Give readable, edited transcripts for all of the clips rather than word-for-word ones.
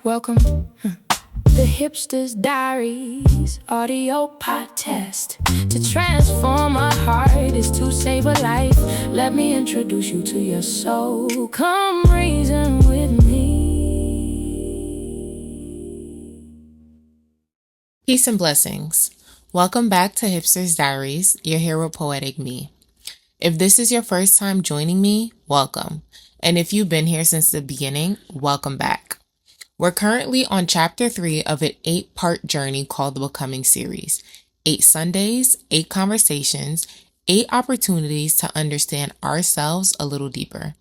Welcome. The HIPSTERS Diaries audio podcast. To transform a heart is to save a life. Let me introduce you to your soul. Come reason with me. Peace and blessings. Welcome back to HIPSTERS Diaries. You're here with Poetic Mi. If this is your first time joining me, welcome. And if you've been here since the beginning, welcome back. We're currently on chapter 3 of an 8-part journey called the Becoming series. 8 Sundays, 8 conversations, 8 opportunities to understand ourselves a little deeper.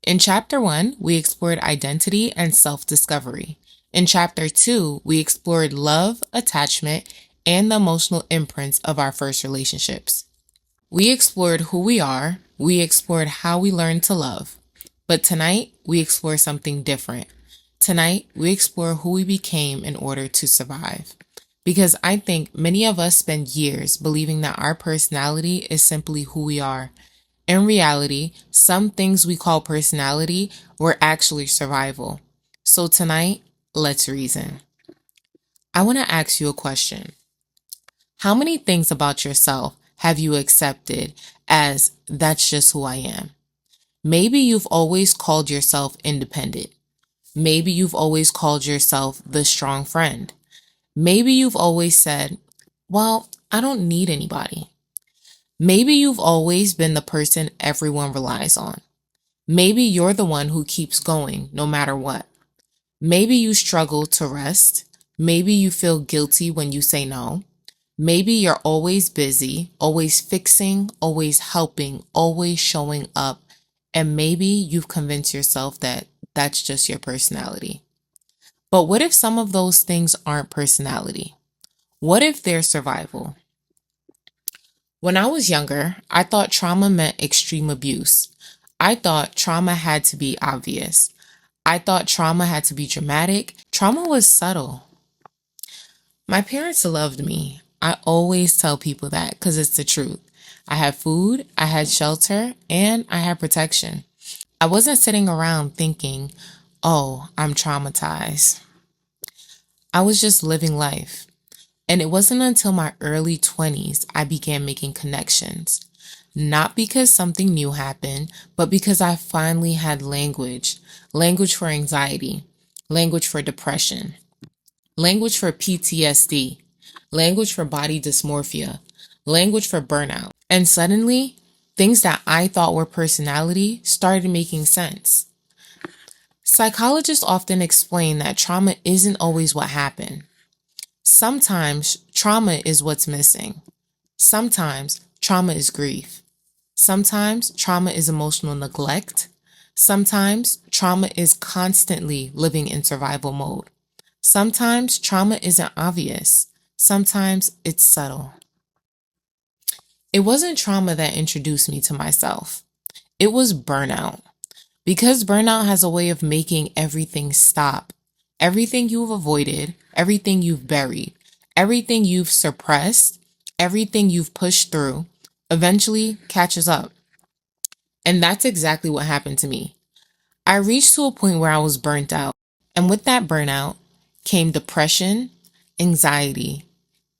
In chapter 1, we explored identity and self-discovery. In chapter 2, we explored love, attachment, and the emotional imprints of our first relationships. We explored who we are, we explored how we learned to love. But tonight, we explore something different. Tonight, we explore who we became in order to survive. Because I think many of us spend years believing that our personality is simply who we are. In reality, some things we call personality were actually survival. So tonight, let's reason. I want to ask you a question. How many things about yourself have you accepted as that's just who I am? Maybe you've always called yourself independent. Maybe you've always called yourself the strong friend. Maybe you've always said, well, I don't need anybody. Maybe you've always been the person everyone relies on. Maybe you're the one who keeps going no matter what. Maybe you struggle to rest. Maybe you feel guilty when you say no. Maybe you're always busy, always fixing, always helping, always showing up. And maybe you've convinced yourself that that's just your personality. But what if some of those things aren't personality? What if they're survival? When I was younger, I thought trauma meant extreme abuse. I thought trauma had to be obvious. I thought trauma had to be dramatic. Trauma was subtle. My parents loved me. I always tell people that because it's the truth. I had food, I had shelter, and I had protection. I wasn't sitting around thinking, oh, I'm traumatized. I was just living life. And it wasn't until my early 20s I began making connections. Not because something new happened, but because I finally had language. Language for anxiety, language for depression, language for PTSD, language for body dysmorphia, language for burnout. And suddenly, things that I thought were personality started making sense. Psychologists often explain that trauma isn't always what happened. Sometimes trauma is what's missing. Sometimes trauma is grief. Sometimes trauma is emotional neglect. Sometimes trauma is constantly living in survival mode. Sometimes trauma isn't obvious. Sometimes it's subtle. It wasn't trauma that introduced me to myself. It was burnout. Because burnout has a way of making everything stop. Everything you've avoided, everything you've buried, everything you've suppressed, everything you've pushed through, eventually catches up. And that's exactly what happened to me. I reached to a point where I was burnt out. And with that burnout came depression, anxiety,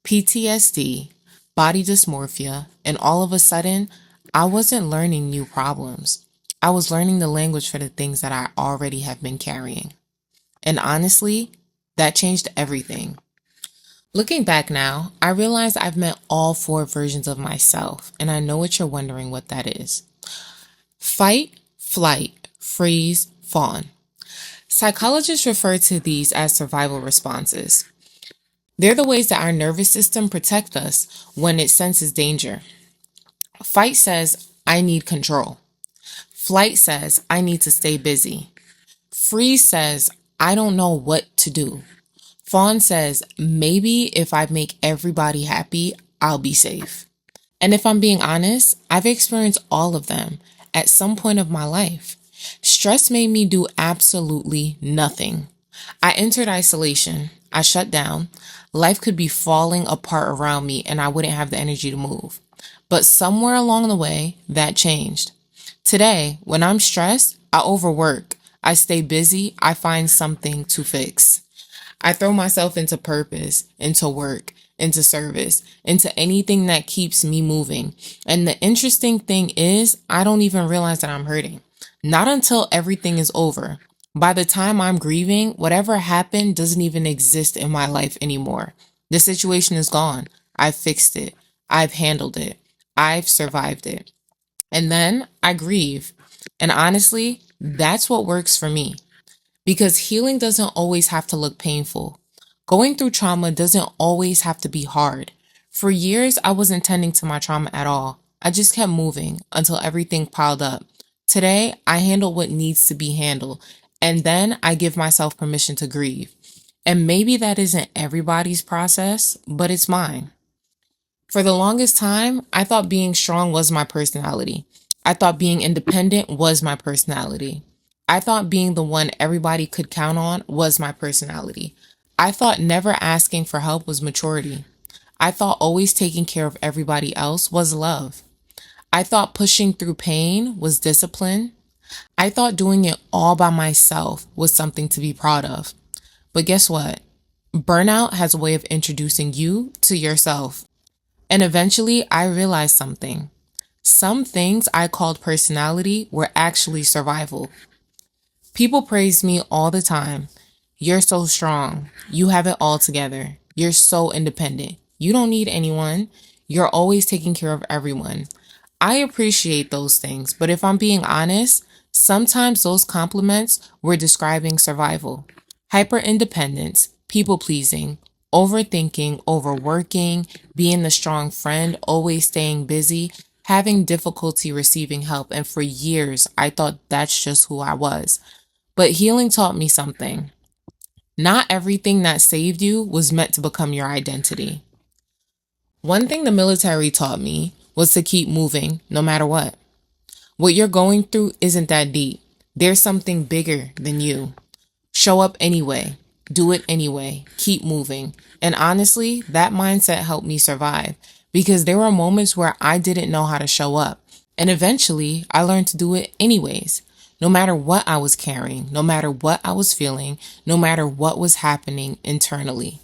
PTSD, body dysmorphia, and all of a sudden, I wasn't learning new problems. I was learning the language for the things that I already have been carrying. And honestly, that changed everything. Looking back now, I realize I've met all 4 versions of myself, and I know what you're wondering what that is. Fight, flight, freeze, fawn. Psychologists refer to these as survival responses. They're the ways that our nervous system protects us when it senses danger. Fight says, I need control. Flight says, I need to stay busy. Freeze says, I don't know what to do. Fawn says, maybe if I make everybody happy, I'll be safe. And if I'm being honest, I've experienced all of them at some point of my life. Stress made me do absolutely nothing. I entered isolation. I shut down. Life could be falling apart around me and I wouldn't have the energy to move. But somewhere along the way, that changed. Today, when I'm stressed, I overwork. I stay busy. I find something to fix. I throw myself into purpose, into work, into service, into anything that keeps me moving. And the interesting thing is, I don't even realize that I'm hurting. Not until everything is over. By the time I'm grieving, whatever happened doesn't even exist in my life anymore. The situation is gone. I've fixed it. I've handled it. I've survived it. And then I grieve. And honestly, that's what works for me. Because healing doesn't always have to look painful. Going through trauma doesn't always have to be hard. For years, I wasn't tending to my trauma at all. I just kept moving until everything piled up. Today, I handle what needs to be handled, and then I give myself permission to grieve. And maybe that isn't everybody's process, but it's mine. For the longest time, I thought being strong was my personality. I thought being independent was my personality. I thought being the one everybody could count on was my personality. I thought never asking for help was maturity. I thought always taking care of everybody else was love. I thought pushing through pain was discipline. I thought doing it all by myself was something to be proud of. But guess what? Burnout has a way of introducing you to yourself. And eventually I realized something. Some things I called personality were actually survival. People praise me all the time. You're so strong. You have it all together. You're so independent. You don't need anyone. You're always taking care of everyone. I appreciate those things, but if I'm being honest, sometimes those compliments were describing survival. Hyper independence, people pleasing, overthinking, overworking, being the strong friend, always staying busy, having difficulty receiving help, and for years I thought that's just who I was. But healing taught me something. Not everything that saved you was meant to become your identity. One thing the military taught me was to keep moving no matter what. What you're going through isn't that deep. There's something bigger than you. Show up anyway. Do it anyway. Keep moving. And honestly, that mindset helped me survive because there were moments where I didn't know how to show up. And eventually, I learned to do it anyways. No matter what I was carrying, no matter what I was feeling, no matter what was happening internally.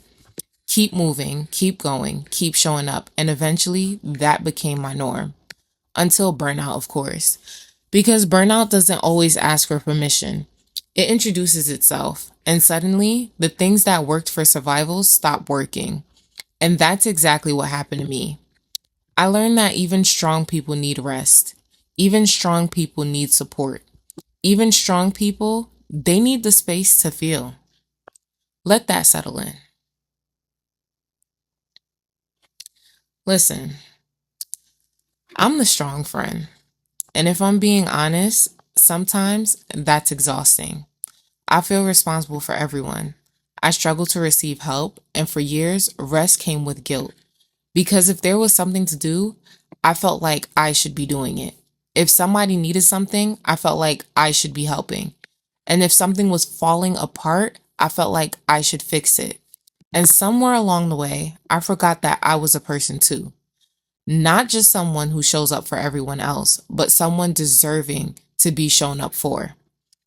Keep moving, keep going, keep showing up. And eventually, that became my norm. Until burnout, of course. Because burnout doesn't always ask for permission. It introduces itself. And suddenly, the things that worked for survival stop working. And that's exactly what happened to me. I learned that even strong people need rest. Even strong people need support. Even strong people, they need the space to feel. Let that settle in. Listen, I'm the strong friend. And if I'm being honest, sometimes that's exhausting. I feel responsible for everyone. I struggle to receive help, and for years, rest came with guilt. Because if there was something to do, I felt like I should be doing it. If somebody needed something, I felt like I should be helping. And if something was falling apart, I felt like I should fix it. And somewhere along the way, I forgot that I was a person too. Not just someone who shows up for everyone else, but someone deserving to be shown up for.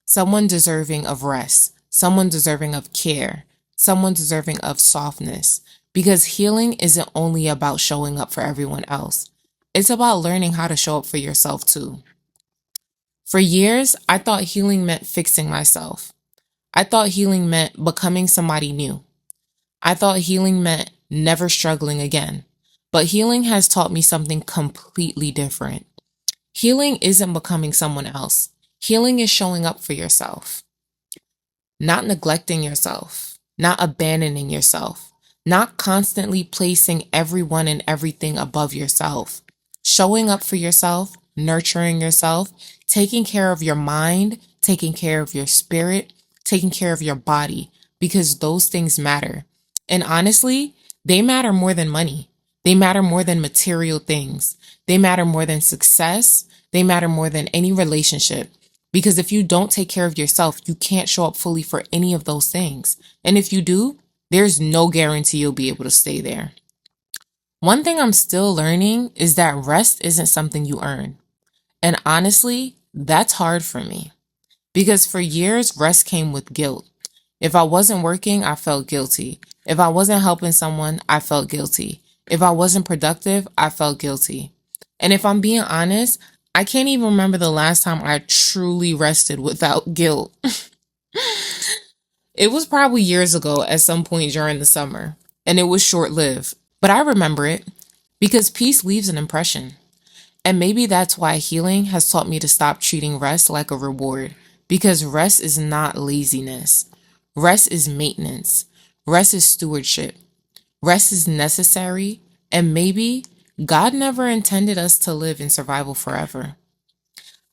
Someone deserving of rest. Someone deserving of care. Someone deserving of softness. Because healing isn't only about showing up for everyone else. It's about learning how to show up for yourself too. For years, I thought healing meant fixing myself. I thought healing meant becoming somebody new. I thought healing meant never struggling again. But healing has taught me something completely different. Healing isn't becoming someone else. Healing is showing up for yourself. Not neglecting yourself. Not abandoning yourself. Not constantly placing everyone and everything above yourself. Showing up for yourself, nurturing yourself, taking care of your mind, taking care of your spirit, taking care of your body, because those things matter. And honestly, they matter more than money. They matter more than material things. They matter more than success. They matter more than any relationship. Because if you don't take care of yourself, you can't show up fully for any of those things. And if you do, there's no guarantee you'll be able to stay there. One thing I'm still learning is that rest isn't something you earn. And honestly, that's hard for me. Because for years, rest came with guilt. If I wasn't working, I felt guilty. If I wasn't helping someone, I felt guilty. If I wasn't productive, I felt guilty. And if I'm being honest, I can't even remember the last time I truly rested without guilt. It was probably years ago at some point during the summer, and it was short-lived. But I remember it because peace leaves an impression. And maybe that's why healing has taught me to stop treating rest like a reward, because rest is not laziness. Rest is maintenance. Rest is stewardship. Rest is necessary, and maybe God never intended us to live in survival forever.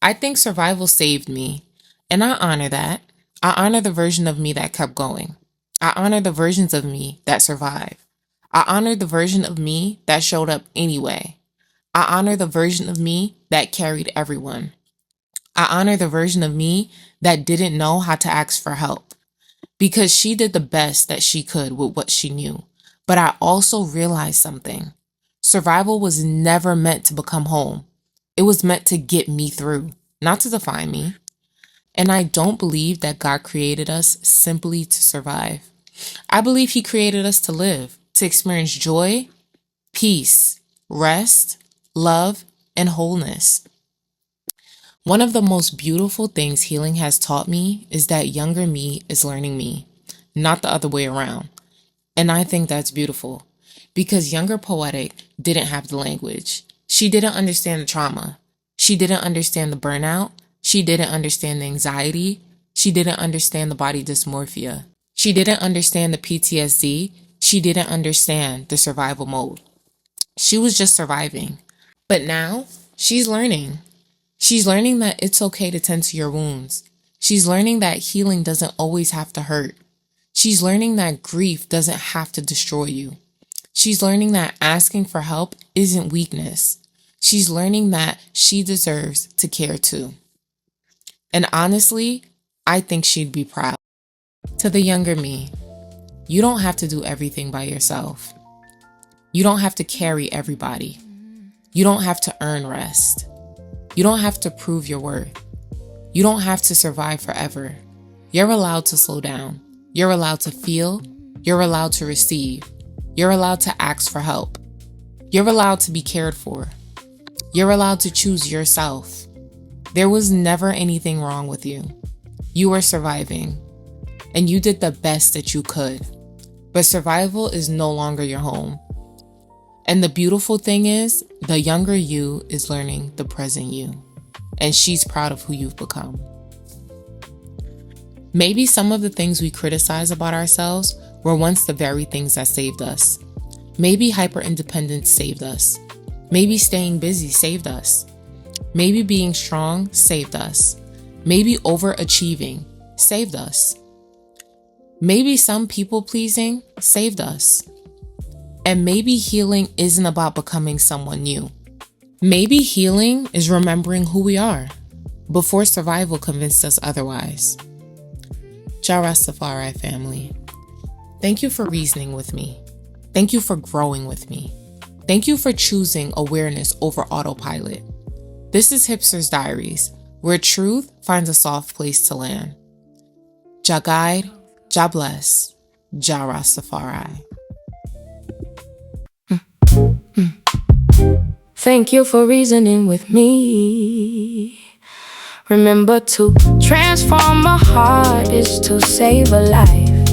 I think survival saved me, and I honor that. I honor the version of me that kept going. I honor the versions of me that survived. I honor the version of me that showed up anyway. I honor the version of me that carried everyone. I honor the version of me that didn't know how to ask for help, because she did the best that she could with what she knew. But I also realized something. Survival was never meant to become home. It was meant to get me through, not to define me. And I don't believe that God created us simply to survive. I believe He created us to live, to experience joy, peace, rest, love, and wholeness. One of the most beautiful things healing has taught me is that younger me is learning me, not the other way around. And I think that's beautiful, because younger Poetic didn't have the language. She didn't understand the trauma. She didn't understand the burnout. She didn't understand the anxiety. She didn't understand the body dysmorphia. She didn't understand the PTSD. She didn't understand the survival mode. She was just surviving. But now she's learning. She's learning that it's okay to tend to your wounds. She's learning that healing doesn't always have to hurt. She's learning that grief doesn't have to destroy you. She's learning that asking for help isn't weakness. She's learning that she deserves to care too. And honestly, I think she'd be proud. To the younger me, you don't have to do everything by yourself. You don't have to carry everybody. You don't have to earn rest. You don't have to prove your worth. You don't have to survive forever. You're allowed to slow down. You're allowed to feel. You're allowed to receive. You're allowed to ask for help. You're allowed to be cared for. You're allowed to choose yourself. There was never anything wrong with you. You were surviving, and you did the best that you could. But survival is no longer your home. And the beautiful thing is, the younger you is learning the present you, and she's proud of who you've become. Maybe some of the things we criticize about ourselves were once the very things that saved us. Maybe hyper-independence saved us. Maybe staying busy saved us. Maybe being strong saved us. Maybe overachieving saved us. Maybe some people-pleasing saved us. And maybe healing isn't about becoming someone new. Maybe healing is remembering who we are before survival convinced us otherwise. Ja Rastafari family, thank you for reasoning with me. Thank you for growing with me. Thank you for choosing awareness over autopilot. This is Hipsters Diaries, where truth finds a soft place to land. Ja guide, Ja bless, Ja Rastafari. Thank you for reasoning with me. Remember, to transform a heart is to save a life.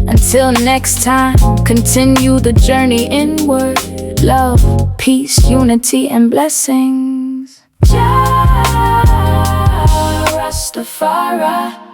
Until next time, continue the journey inward. Love, peace, unity, and blessings. Ja Rastafari.